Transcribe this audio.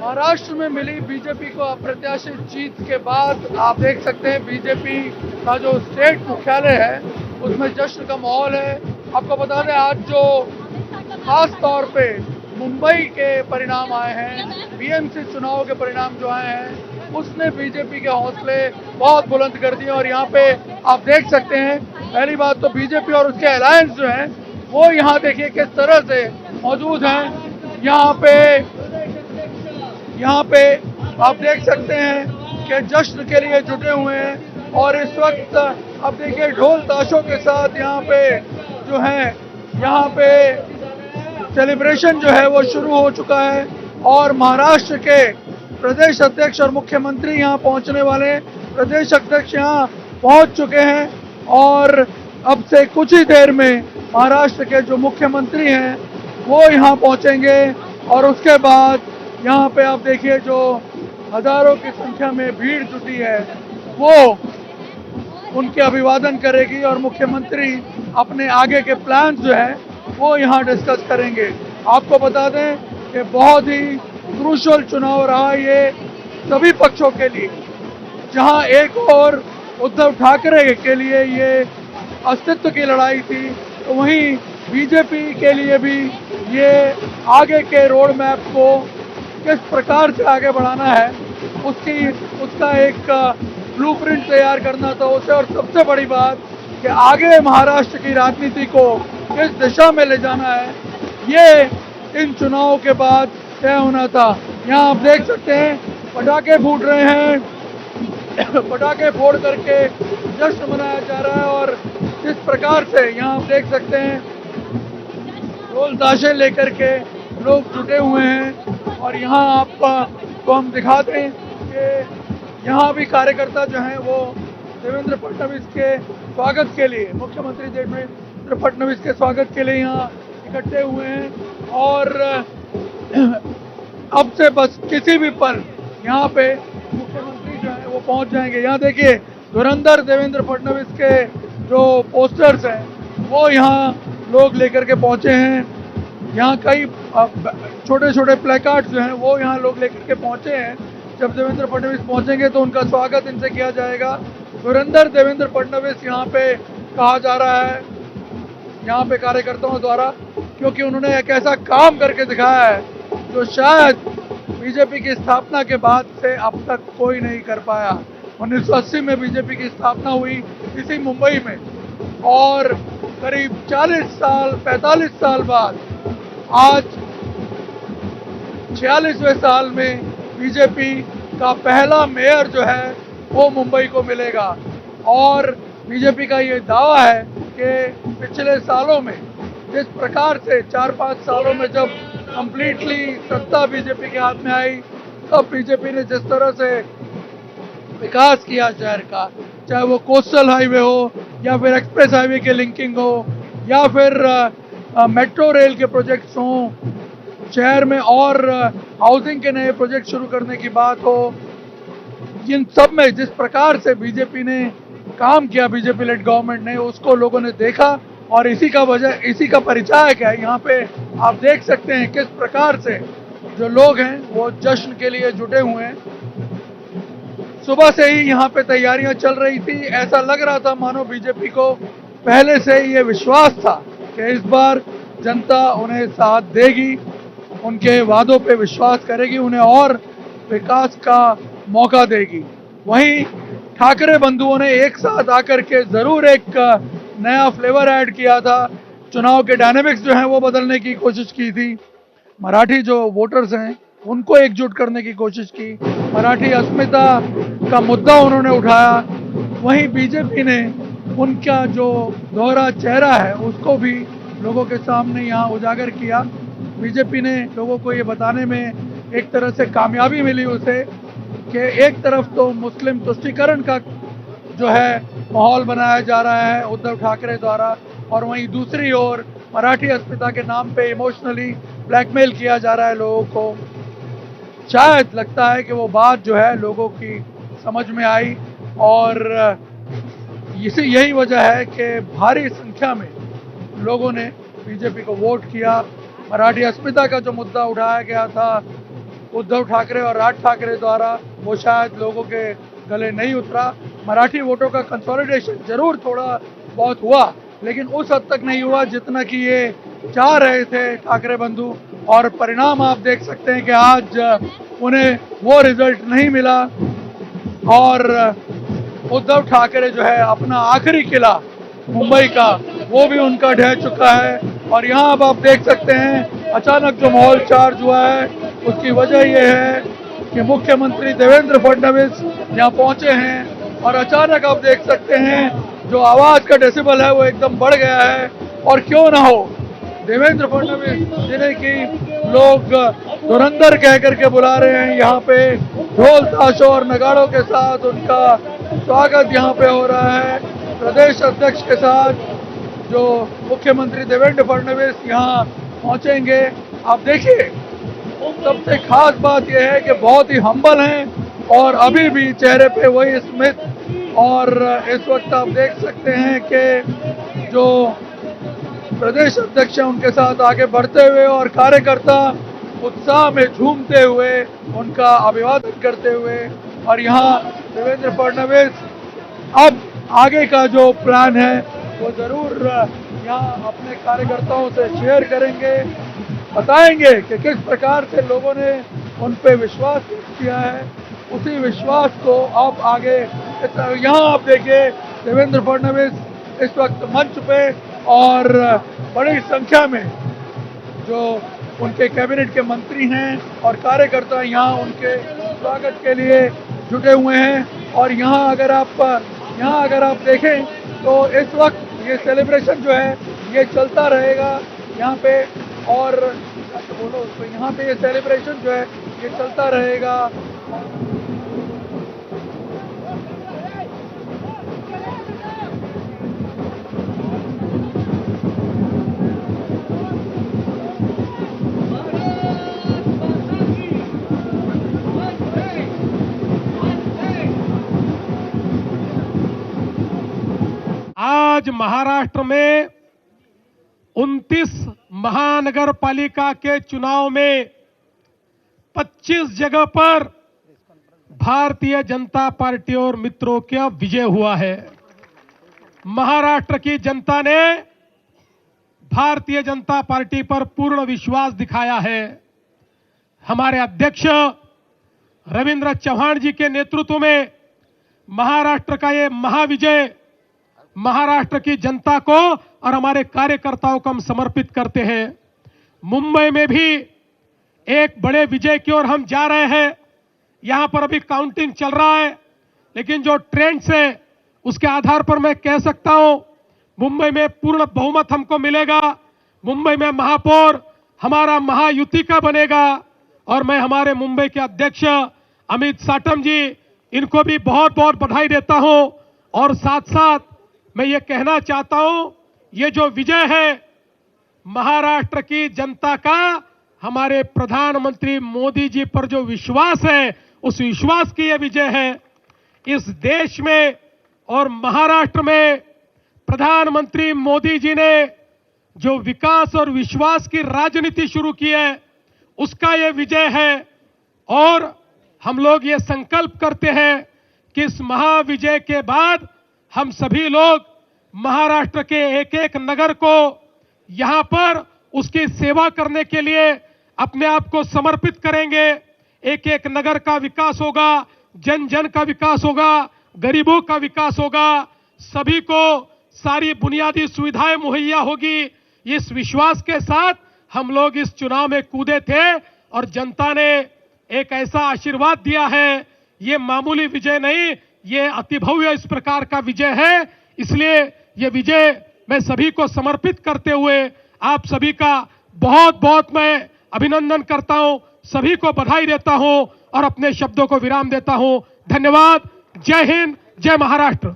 महाराष्ट्र में मिली बीजेपी को अप्रत्याशित जीत के बाद आप देख सकते हैं बीजेपी का जो स्टेट मुख्यालय है उसमें जश्न का माहौल है। आपको बता दें आज जो खास तौर पे मुंबई के परिणाम आए हैं, बीएमसी चुनाव के परिणाम जो आए हैं उसने बीजेपी के हौसले बहुत बुलंद कर दिए। और यहाँ पे आप देख सकते हैं पहली बात तो बीजेपी और उसके अलायंस जो हैं वो यहाँ देखिए किस तरह से मौजूद हैं। यहाँ पे आप देख सकते हैं कि जश्न के लिए जुटे हुए हैं और इस वक्त आप देखिए ढोल ताशों के साथ यहाँ पे जो है यहाँ पे सेलिब्रेशन जो है वो शुरू हो चुका है। और महाराष्ट्र के प्रदेश अध्यक्ष और मुख्यमंत्री यहाँ पहुंचने वाले हैं। प्रदेश अध्यक्ष यहाँ पहुंच चुके हैं और अब से कुछ ही देर में महाराष्ट्र के जो मुख्यमंत्री हैं वो यहाँ पहुंचेंगे और उसके बाद यहाँ पे आप देखिए जो हजारों की संख्या में भीड़ जुटी है वो उनके अभिवादन करेगी और मुख्यमंत्री अपने आगे के प्लान जो है वो यहाँ डिस्कस करेंगे। आपको बता दें कि बहुत ही क्रूशल चुनाव रहा ये सभी पक्षों के लिए, जहाँ एक और उद्धव ठाकरे के लिए ये अस्तित्व की लड़ाई थी तो वहीं बीजेपी के लिए भी ये आगे के रोड मैप को किस प्रकार से आगे बढ़ाना है उसका एक ब्लूप्रिंट तैयार करना था उसे। और सबसे बड़ी बात कि आगे महाराष्ट्र की राजनीति को किस दिशा में ले जाना है ये इन चुनावों के बाद तय होना था। यहाँ आप देख सकते हैं पटाखे फूट रहे हैं, पटाखे फोड़ करके जश्न मनाया जा रहा है और इस प्रकार से यहाँ आप देख सकते हैं ढोल ताशे लेकर के लोग जुटे हुए हैं। और यहाँ आपको हम दिखा दें कि यहाँ भी कार्यकर्ता जो हैं वो देवेंद्र फडणवीस के स्वागत के लिए, मुख्यमंत्री देवेंद्र फडणवीस के स्वागत के लिए यहाँ इकट्ठे हुए हैं। और अब से बस किसी भी पल यहाँ पे मुख्यमंत्री जो है वो पहुँच जाएंगे। यहाँ देखिए धुरंधर देवेंद्र फडणवीस के जो पोस्टर्स हैं वो यहाँ लोग लेकर के पहुँचे हैं। यहाँ कई छोटे छोटे प्लेकार्ड्स जो हैं वो यहाँ लोग लेकर के पहुँचे हैं। जब देवेंद्र फडणवीस पहुँचेंगे तो उनका स्वागत इनसे किया जाएगा। धुरंधर देवेंद्र फडणवीस यहाँ पे कहा जा रहा है यहाँ पे कार्यकर्ताओं द्वारा, क्योंकि उन्होंने एक ऐसा काम करके दिखाया है जो शायद बीजेपी की स्थापना के बाद से अब तक कोई नहीं कर पाया। 1980 में बीजेपी की स्थापना हुई इसी मुंबई में और करीब 45 साल बाद आज 46वें साल में बीजेपी का पहला मेयर जो है वो मुंबई को मिलेगा। और बीजेपी का ये दावा है कि पिछले सालों में जिस प्रकार से 4-5 सालों में जब कंप्लीटली सत्ता बीजेपी के हाथ में आई तब बीजेपी ने जिस तरह से विकास किया शहर का, चाहे वो कोस्टल हाईवे हो या फिर एक्सप्रेस हाईवे के लिंकिंग हो या फिर मेट्रो रेल के प्रोजेक्ट्स हों, शहर में और हाउसिंग के नए प्रोजेक्ट शुरू करने की बात हो, इन सब में जिस प्रकार से बीजेपी ने काम किया, बीजेपी लेड गवर्नमेंट ने, उसको लोगों ने देखा और इसी का परिचायक है। यहाँ पे आप देख सकते हैं किस प्रकार से जो लोग हैं वो जश्न के लिए जुटे हुए हैं। सुबह से ही यहाँ पे तैयारियां चल रही थी। ऐसा लग रहा था मानो बीजेपी को पहले से ही ये विश्वास था कि इस बार जनता उन्हें साथ देगी, उनके वादों पे विश्वास करेगी, उन्हें और विकास का मौका देगी। वहीं ठाकरे बंधुओं ने एक साथ आकर के जरूर एक नया फ्लेवर ऐड किया था, चुनाव के डायनेमिक्स जो हैं वो बदलने की कोशिश की थी। मराठी जो वोटर्स हैं उनको एकजुट करने की कोशिश की, मराठी अस्मिता का मुद्दा उन्होंने उठाया। वहीं बीजेपी ने उनका जो दोहरा चेहरा है उसको भी लोगों के सामने यहाँ उजागर किया। बीजेपी ने लोगों को ये बताने में एक तरह से कामयाबी मिली उसे कि एक तरफ तो मुस्लिम तुष्टीकरण का जो है माहौल बनाया जा रहा है उद्धव ठाकरे द्वारा और वहीं दूसरी ओर मराठी अस्मिता के नाम पे इमोशनली ब्लैकमेल किया जा रहा है लोगों को। शायद लगता है कि वो बात जो है लोगों की समझ में आई और यही वजह है कि भारी संख्या में लोगों ने बीजेपी को वोट किया। मराठी अस्मिता का जो मुद्दा उठाया गया था उद्धव ठाकरे और राज ठाकरे द्वारा वो शायद लोगों के गले नहीं उतरा। मराठी वोटों का कंसोलिडेशन जरूर थोड़ा बहुत हुआ, लेकिन उस हद तक नहीं हुआ जितना कि ये चाह रहे थे ठाकरे बंधु। और परिणाम आप देख सकते हैं कि आज उन्हें वो रिजल्ट नहीं मिला और उद्धव ठाकरे जो है अपना आखिरी किला मुंबई का वो भी उनका ढह चुका है। और यहाँ अब आप देख सकते हैं अचानक जो माहौल चार्ज हुआ है उसकी वजह ये है कि मुख्यमंत्री देवेंद्र फडणवीस यहाँ पहुंचे हैं और अचानक आप देख सकते हैं जो आवाज का डेसिबल है वो एकदम बढ़ गया है। और क्यों ना हो, देवेंद्र फडणवीस जिन्हें कि लोग धुरंधर कह करके बुला रहे हैं, यहाँ पे ढोल ताशों और नगाड़ों के साथ उनका स्वागत यहाँ पे हो रहा है। प्रदेश अध्यक्ष के साथ जो मुख्यमंत्री देवेंद्र फडणवीस यहाँ पहुंचेंगे। आप देखिए सबसे खास बात यह है कि बहुत ही हम्बल हैं और अभी भी चेहरे पे वही स्मित। और इस वक्त आप देख सकते हैं कि जो प्रदेश अध्यक्ष हैं उनके साथ आगे बढ़ते हुए और कार्यकर्ता उत्साह में झूमते हुए उनका अभिवादन करते हुए। और यहाँ देवेंद्र फडणवीस अब आगे का जो प्लान है वो जरूर यहाँ अपने कार्यकर्ताओं से शेयर करेंगे, बताएंगे कि किस प्रकार से लोगों ने उन पे विश्वास किया है। उसी विश्वास को आप आगे यहाँ आप देखिए देवेंद्र फडणवीस इस वक्त मंच पे और बड़ी संख्या में जो उनके कैबिनेट के मंत्री हैं और कार्यकर्ता यहाँ उनके स्वागत के लिए जुटे हुए हैं। और यहाँ अगर आप देखें तो इस वक्त ये सेलिब्रेशन जो है ये चलता रहेगा यहाँ पे। और बोलो तो यहाँ पे ये सेलिब्रेशन जो है ये चलता रहेगा। आज महाराष्ट्र में 29 महानगर पालिका के चुनाव में 25 जगह पर भारतीय जनता पार्टी और मित्रों का विजय हुआ है। महाराष्ट्र की जनता ने भारतीय जनता पार्टी पर पूर्ण विश्वास दिखाया है। हमारे अध्यक्ष रविंद्र चव्हाण जी के नेतृत्व में महाराष्ट्र का ये महाविजय महाराष्ट्र की जनता को और हमारे कार्यकर्ताओं को हम समर्पित करते हैं। मुंबई में भी एक बड़े विजय की ओर हम जा रहे हैं। यहां पर अभी काउंटिंग चल रहा है, लेकिन जो ट्रेंड्स है उसके आधार पर मैं कह सकता हूं मुंबई में पूर्ण बहुमत हमको मिलेगा। मुंबई में महापौर हमारा महायुति का बनेगा। और मैं हमारे मुंबई के अध्यक्ष अमित साटम जी इनको भी बहुत बहुत बधाई देता हूं। और साथ साथ मैं ये कहना चाहता हूं ये जो विजय है महाराष्ट्र की जनता का हमारे प्रधानमंत्री मोदी जी पर जो विश्वास है उस विश्वास की यह विजय है। इस देश में और महाराष्ट्र में प्रधानमंत्री मोदी जी ने जो विकास और विश्वास की राजनीति शुरू की है उसका यह विजय है। और हम लोग ये संकल्प करते हैं कि इस महाविजय के बाद हम सभी लोग महाराष्ट्र के एक एक नगर को यहां पर उसकी सेवा करने के लिए अपने आप को समर्पित करेंगे। एक एक नगर का विकास होगा, जन जन का विकास होगा, गरीबों का विकास होगा, सभी को सारी बुनियादी सुविधाएं मुहैया होगी। इस विश्वास के साथ हम लोग इस चुनाव में कूदे थे और जनता ने एक ऐसा आशीर्वाद दिया है। ये मामूली विजय नहीं, ये अतिभव्य इस प्रकार का विजय है। इसलिए ये विजय मैं सभी को समर्पित करते हुए आप सभी का बहुत बहुत मैं अभिनंदन करता हूं, सभी को बधाई देता हूं और अपने शब्दों को विराम देता हूं। धन्यवाद। जय हिंद, जय महाराष्ट्र।